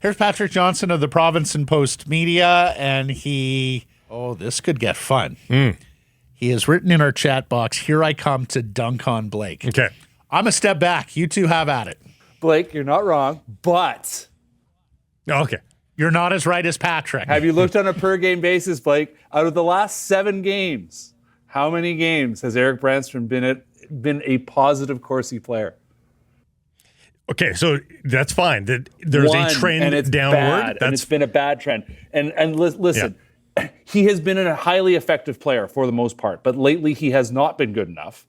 Here's Patrick Johnston of the Province and Postmedia, and this could get fun. He has written in our chat box, "Here I come to dunk on Blake." Okay. I'm a step back. You two have at it. Blake, you're not wrong, but Okay. You're not as right as Patrick. have you looked on a per-game basis, Blake? Out of the last 7 games, how many games has Eric Brännström been a positive Corsi player? Okay, so that's fine. There's a trend and it's downward. Bad, and it's been a bad trend. And listen, he has been a highly effective player for the most part, but lately he has not been good enough.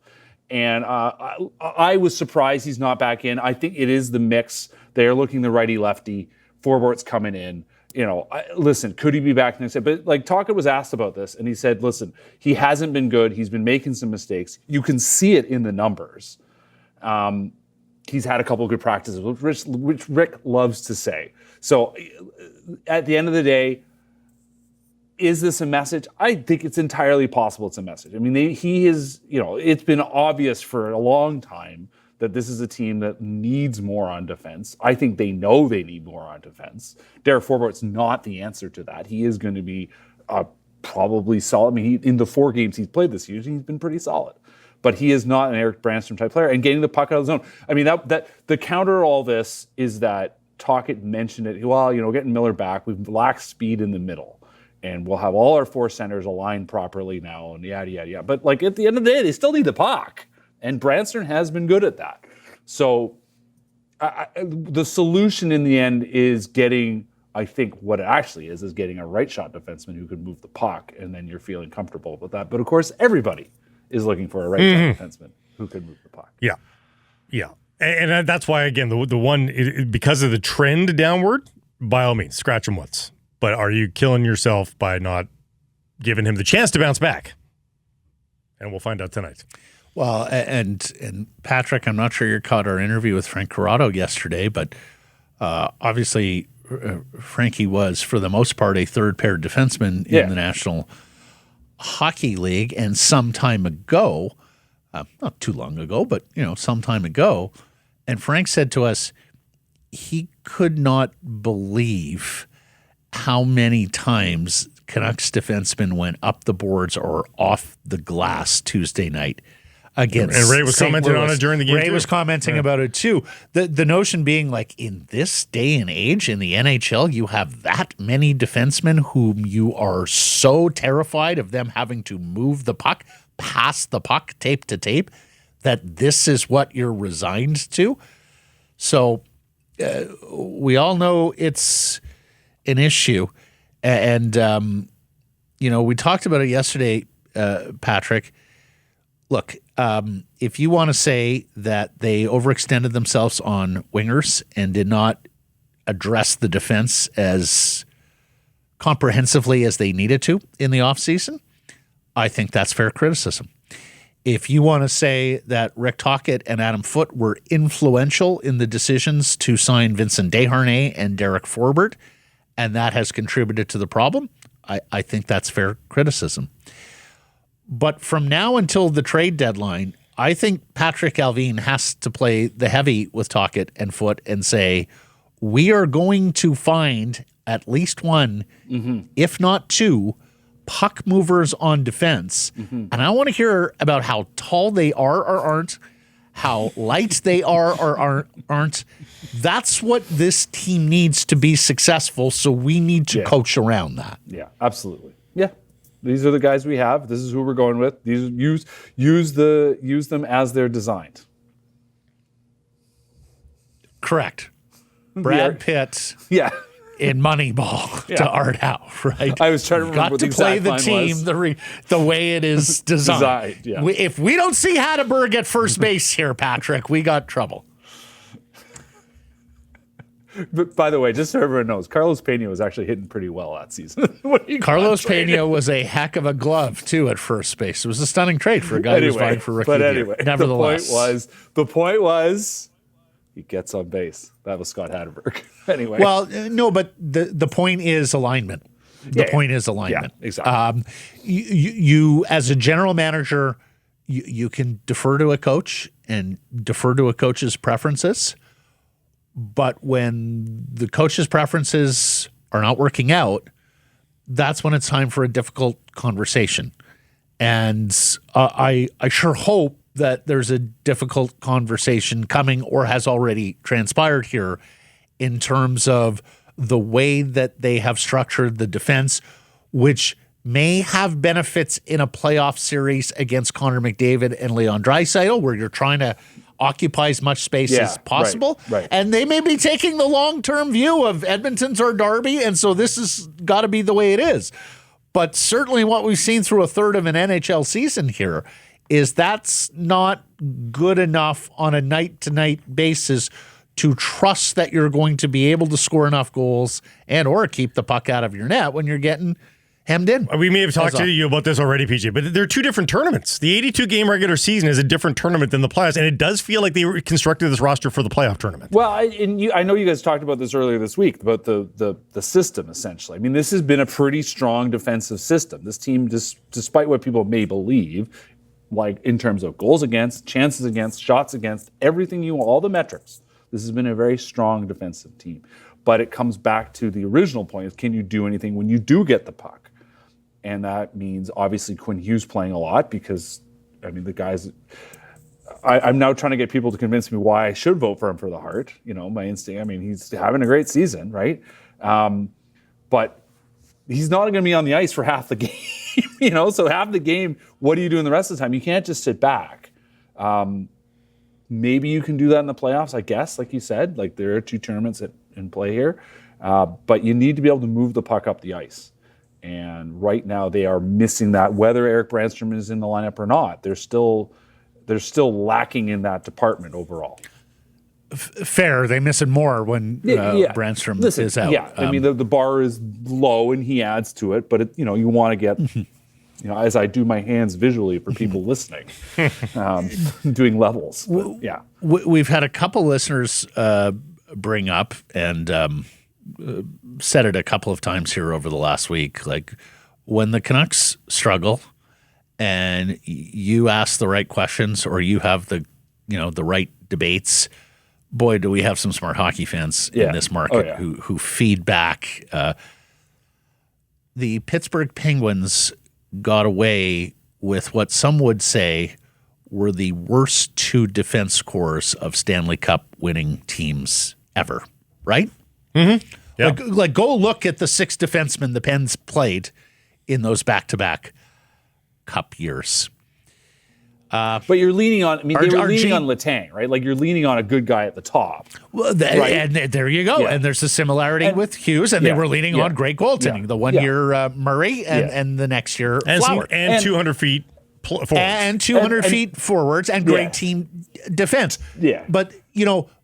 And I was surprised he's not back in. I think it is the mix. They're looking the righty-lefty. Forbort's coming in. Listen, could he be back next year? But Tocchet was asked about this, and he said, listen, he hasn't been good. He's been making some mistakes. You can see it in the numbers. He's had a couple of good practices, which Rick loves to say. So at the end of the day, is this a message? I think it's entirely possible it's a message. I mean, it's been obvious for a long time that this is a team that needs more on defense. I think they know they need more on defense. Derek Forbort's not the answer to that. He is going to be probably solid. I mean, in the 4 games he's played this year, he's been pretty solid. But he is not an Eric Brännström type player. And getting the puck out of the zone. I mean, that the counter to all this is that Tocchet mentioned it. Well, getting Miller back, we've lacked speed in the middle. And we'll have all our 4 centers aligned properly now, and yada, yada, yada. But at the end of the day, they still need the puck. And Brännström has been good at that. So the solution in the end is getting, I think what it actually is getting a right shot defenseman who can move the puck, and then you're feeling comfortable with that. But of course, everybody is looking for a right shot defenseman who can move the puck. Yeah. Yeah. And that's why, again, the one, because of the trend downward, by all means, scratch him once. But are you killing yourself by not giving him the chance to bounce back? And we'll find out tonight. Well, and Patrick, I'm not sure you caught our interview with Frank Corrado yesterday, but obviously Frankie was, for the most part, a third-pair defenseman in the National Hockey League. And some time ago, not too long ago, but some time ago, and Frank said to us he could not believe how many times Canucks defensemen went up the boards or off the glass Tuesday night against And Ray was St. commenting Louis. on it during the game. Ray too. was commenting about it too. The notion being in this day and age in the NHL, you have that many defensemen whom you are so terrified of them having to move the puck, pass the puck tape to tape, that this is what you're resigned to. So we all know it's an issue. And, we talked about it yesterday, Patrick. Look, if you want to say that they overextended themselves on wingers and did not address the defense as comprehensively as they needed to in the offseason, I think that's fair criticism. If you want to say that Rick Tocchet and Adam Foote were influential in the decisions to sign Vincent Desharnais and Derek Forbort, and that has contributed to the problem, I think that's fair criticism. But from now until the trade deadline, I think Patrick Allvin has to play the heavy with Tocchet and Foote and say, we are going to find at least one, if not 2, puck movers on defense. And I want to hear about how tall they are or aren't, how light they are or aren't. That's what this team needs to be successful, so we need to coach around that. Yeah, absolutely. Yeah. These are the guys we have. This is who we're going with. These use them as they're designed. Correct. Brad Pitt. Yeah. In Moneyball to Art Howe, right? I was trying to remember what the play exact the line team was. the way it is designed. Yeah. If we don't see Hatteberg at first base here, Patrick, we got trouble. But by the way, just so everyone knows, Carlos Pena was actually hitting pretty well that season. Carlos Pena was a heck of a glove, too, at first base. It was a stunning trade for a guy who was vying for rookie of the year. Nevertheless. The point was he gets on base. That was Scott Hatteberg. Anyway. Well, no, but the point is alignment. The point is alignment. Yeah, exactly. You as a general manager, you can defer to a coach and defer to a coach's preferences, But when the coach's preferences are not working out, that's when it's time for a difficult conversation. And I sure hope that there's a difficult conversation coming or has already transpired here in terms of the way that they have structured the defense, which may have benefits in a playoff series against Connor McDavid and Leon Draisaitl, where you're trying to occupy as much space as possible. Right. And they may be taking the long-term view of Edmonton's our Derby, and so this has got to be the way it is. But certainly what we've seen through a third of an NHL season here is that's not good enough on a night-to-night basis to trust that you're going to be able to score enough goals and or keep the puck out of your net when you're getting hemmed in. We may have talked to you about this already, PJ, but they're two different tournaments. The 82-game regular season is a different tournament than the playoffs, and it does feel like they constructed this roster for the playoff tournament. Well, I know you guys talked about this earlier this week, about the system, essentially. I mean, this has been a pretty strong defensive system. This team, despite what people may believe, like in terms of goals against, chances against, shots against, everything all the metrics, this has been a very strong defensive team. But it comes back to the original point of, can you do anything when you do get the puck? And that means obviously Quinn Hughes playing a lot because, I mean, the guys, I'm now trying to get people to convince me why I should vote for him for the Hart. You know, my instinct, I mean, he's having a great season, right? But he's not going to be on the ice for half the game, you know? So half the game, what do you do in the rest of the time? You can't just sit back. Maybe you can do that in the playoffs, I guess, like you said. Like there are two tournaments in play here. But you need to be able to move the puck up the ice. And right now they are missing that, whether Eric Brännström is in the lineup or not. They're still lacking in that department overall. Fair. They miss it more when Brännström is out. Yeah, I mean, the bar is low and he adds to it, but you want to get, as I do my hands visually for people listening, doing levels. But, yeah. We've had a couple listeners bring up and said it a couple of times here over the last week, like when the Canucks struggle and you ask the right questions or you have the right debates, boy, do we have some smart hockey fans in this market who feed back. The Pittsburgh Penguins got away with what some would say were the worst two defense scores of Stanley Cup winning teams ever, right? Mm-hmm. Yeah. Like go look at the 6 defensemen the Pens played in those back-to-back Cup years. But you're leaning on, they were leaning on Letang, right? Like you're leaning on a good guy at the top. Well, right? And there you go. Yeah. And there's a similarity with Hughes, and they were leaning on great goaltending. The 1 year Murray and the next year Flower. And 200 feet forwards. And 200 feet forwards and great team defense. Yeah. But,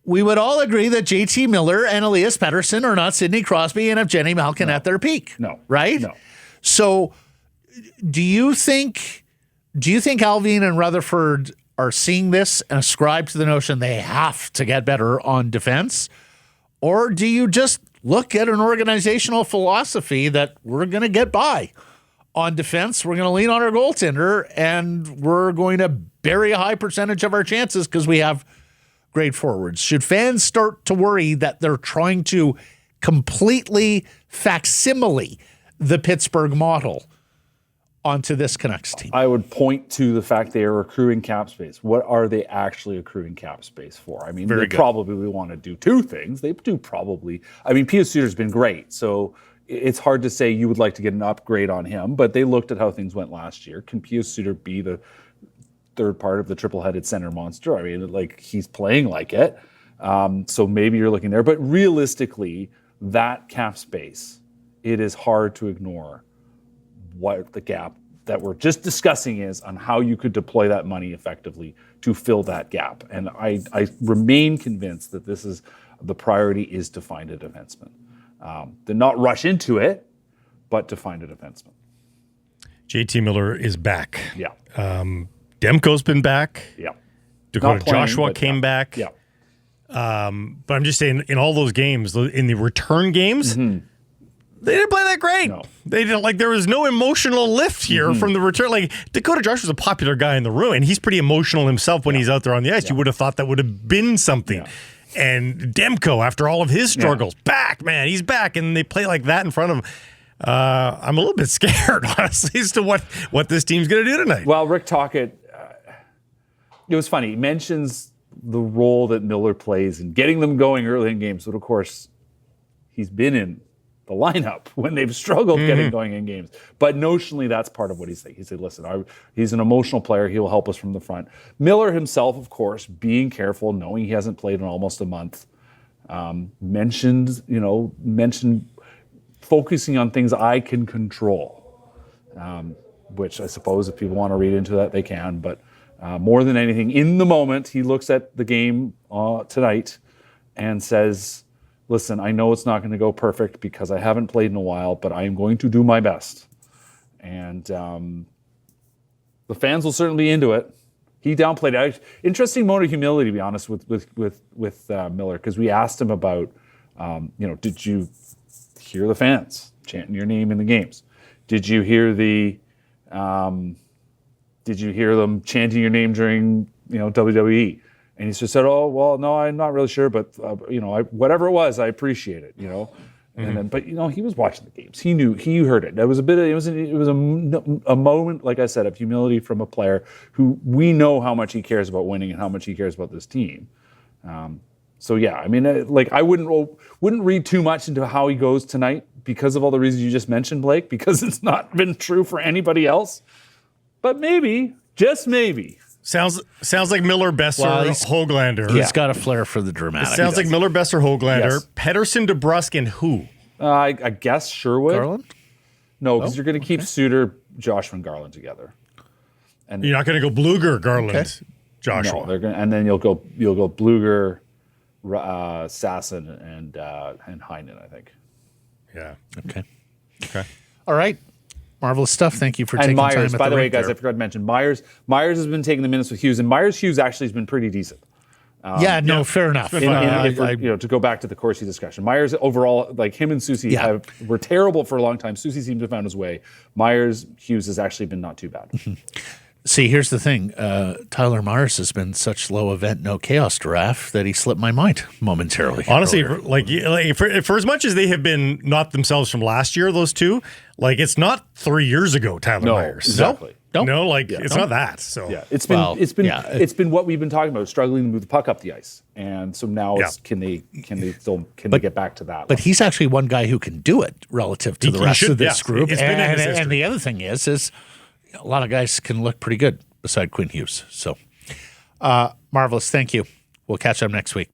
we would all agree that JT Miller and Elias Pettersson are not Sidney Crosby and Evgeny Malkin at their peak. No. Right? No. So do you think Alvin and Rutherford are seeing this and ascribe to the notion they have to get better on defense? Or do you just look at an organizational philosophy that we're going to get by on defense, we're going to lean on our goaltender, and we're going to bury a high percentage of our chances because we have great forwards? Should fans start to worry that they're trying to completely facsimile the Pittsburgh model onto this Canucks team? I would point to the fact they are accruing cap space. What are they actually accruing cap space for? I mean, they probably want to do two things. They do probably. I mean, Pius Suter's been great, so it's hard to say you would like to get an upgrade on him, but they looked at how things went last year. Can Pius Suter be the third part of the triple-headed center monster? I mean, like, he's playing like it. So maybe you're looking there. But realistically, that cap space, it is hard to ignore what the gap that we're just discussing is on how you could deploy that money effectively to fill that gap. And I remain convinced that the priority is to find a defenseman. To not rush into it, but to find a defenseman. JT Miller is back. Yeah. Demko's been back. Yeah. Dakota Joshua came back. Yeah. But I'm just saying, in all those games, in the return games, they didn't play that great. No. They didn't, there was no emotional lift here from the return. Like, Dakota Joshua's a popular guy in the room, and he's pretty emotional himself when he's out there on the ice. You would have thought that would have been something. Yeah. And Demko, after all of his struggles, back, man, he's back. And they play like that in front of him. I'm a little bit scared, honestly, as to what this team's going to do tonight. Well, Rick Tocchet, it was funny. He mentions the role that Miller plays in getting them going early in games. But, of course, he's been in the lineup when they've struggled getting going in games. But notionally, that's part of what he's saying. He said, listen, he's an emotional player. He'll help us from the front. Miller himself, of course, being careful, knowing he hasn't played in almost a month, mentioned focusing on things I can control, which I suppose if people want to read into that, they can. But more than anything, in the moment, he looks at the game tonight and says, listen, I know it's not going to go perfect because I haven't played in a while, but I am going to do my best. And the fans will certainly be into it. He downplayed it. Interesting moment of humility, to be honest, with Miller, because we asked him about, did you hear the fans chanting your name in the games? Did you hear them chanting your name during WWE? And he just said, "Oh, well, no, I'm not really sure, but whatever it was, I appreciate it." And then, but he was watching the games. He knew, he heard it. It was a moment, like I said, of humility from a player who we know how much he cares about winning and how much he cares about this team. So yeah, I mean, I wouldn't read too much into how he goes tonight because of all the reasons you just mentioned, Blake. Because it's not been true for anybody else, but maybe, just maybe. Sounds like Miller, Besser, Höglander. He's got a flair for the dramatic. It sounds like Miller, Besser, Höglander, Yes. Pettersson, DeBrusk, and who? I guess Sherwood. Garland? No, because you're going to keep Suter, Joshua, and Garland together. And You're not going to go Bluger, Garland, Okay. Joshua. no, they're going, and then you'll go Bluger, Sasson, and Heinen, I think. Yeah. Okay. All right. Marvelous stuff. Thank you for taking And Myers, time at by the way, rink guys, there. I forgot to mention Myers. Myers has been taking the minutes with Hughes, and Hughes actually has been pretty decent. Fair enough. To go back to the Corsi discussion, Myers overall, like him and Susie were terrible for a long time. Susie seemed to have found his way. Hughes has actually been not too bad. See, here's the thing. Tyler Myers has been such low event, no chaos giraffe that he slipped my mind momentarily. Honestly, earlier. for as much as they have been not themselves from last year, those two, it's not 3 years ago, Tyler Myers. Exactly. Nope. No, it's not that. So Yeah, it's been what we've been talking about, struggling to move the puck up the ice, and so now can they get back to that? But he's actually one guy who can do it relative to the rest of this group. It's been in his history. And the other thing is a lot of guys can look pretty good beside Quinn Hughes. So marvelous. Thank you. We'll catch up next week.